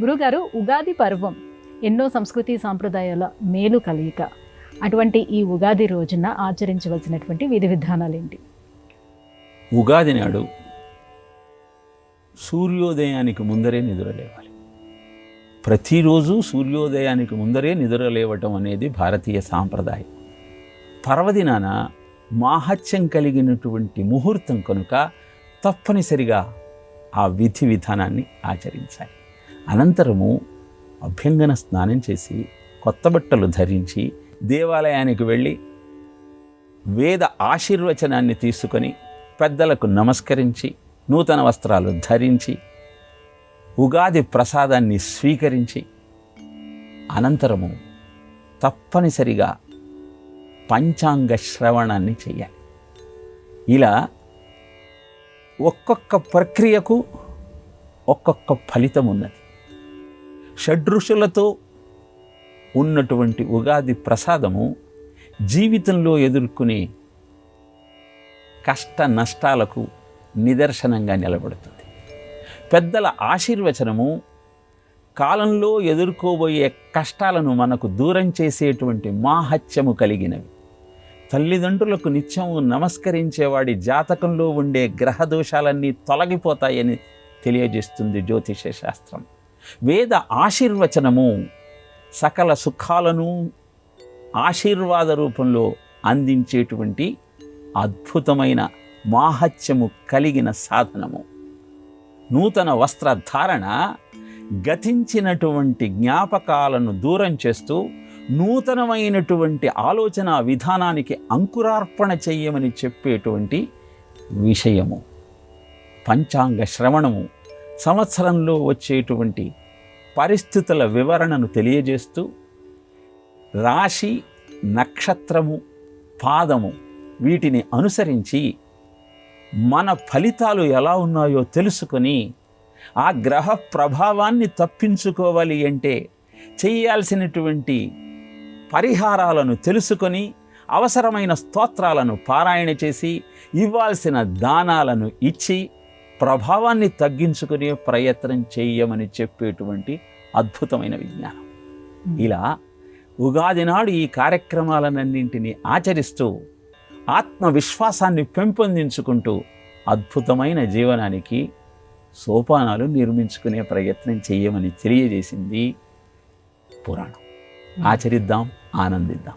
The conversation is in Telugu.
గురుగారు, ఉగాది పర్వం ఎన్నో సంస్కృతి సాంప్రదాయాల మేలు కలయిక. అటువంటి ఈ ఉగాది రోజున ఆచరించవలసినటువంటి విధి విధానాలు ఏంటి? ఉగాది నాడు సూర్యోదయానికి ముందరే నిద్రలేవాలి. ప్రతిరోజు సూర్యోదయానికి ముందరే నిద్రలేవటం అనేది భారతీయ సాంప్రదాయం. పర్వదినాన మాహత్యం కలిగినటువంటి ముహూర్తం కనుక తప్పనిసరిగా ఆ విధి విధానాన్ని ఆచరించాలి. అనంతరము అభ్యంగన స్నానం చేసి కొత్త బట్టలు ధరించి దేవాలయానికి వెళ్ళి వేద ఆశీర్వచనాన్ని తీసుకొని పెద్దలకు నమస్కరించి నూతన వస్త్రాలు ధరించి ఉగాది ప్రసాదాన్ని స్వీకరించి అనంతరము తప్పనిసరిగా పంచాంగ శ్రవణాన్ని చేయాలి. ఇలా ఒక్కొక్క ప్రక్రియకు ఒక్కొక్క ఫలితం ఉన్నది. షడ్రుచులతో ఉన్నటువంటి ఉగాది ప్రసాదము జీవితంలో ఎదుర్కొనే కష్ట నష్టాలకు నిదర్శనంగా నిలబడుతుంది. పెద్దల ఆశీర్వచనము కాలంలో ఎదుర్కోబోయే కష్టాలను మనకు దూరం చేసేటువంటి మాహత్యము కలిగినవి. తల్లిదండ్రులకు నిత్యము నమస్కరించేవాడి జాతకంలో ఉండే గ్రహదోషాలన్నీ తొలగిపోతాయని తెలియజేస్తుంది జ్యోతిష శాస్త్రం. వేద ఆశీర్వచనము సకల సుఖాలను ఆశీర్వాద రూపంలో అందించేటువంటి అద్భుతమైన మాహత్యము కలిగిన సాధనము. నూతన వస్త్రధారణ గతించినటువంటి జ్ఞాపకాలను దూరం చేస్తూ నూతనమైనటువంటి ఆలోచన విధానానికి అంకురార్పణ చెయ్యమని చెప్పేటువంటి విషయము. పంచాంగ శ్రవణము సంవత్సరంలో వచ్చేటువంటి పరిస్థితుల వివరణను తెలియజేస్తూ రాశి, నక్షత్రము, పాదము వీటిని అనుసరించి మన ఫలితాలు ఎలా ఉన్నాయో తెలుసుకొని ఆ గ్రహ ప్రభావాన్ని తప్పించుకోవాలి అంటే చేయాల్సినటువంటి పరిహారాలను తెలుసుకొని అవసరమైన స్తోత్రాలను పారాయణ చేసి ఇవ్వాల్సిన దానాలను ఇచ్చి ప్రభావాన్ని తగ్గించుకునే ప్రయత్నం చేయమని చెప్పేటువంటి అద్భుతమైన విజ్ఞానం. ఇలా ఉగాది నాడు ఈ కార్యక్రమాలన్నింటినీ ఆచరిస్తూ ఆత్మవిశ్వాసాన్ని పెంపొందించుకుంటూ అద్భుతమైన జీవనానికి సోపానాలు నిర్మించుకునే ప్రయత్నం చేయమని తెలియజేసింది పురాణం. ఆచరిద్దాం, ఆనందిద్దాం.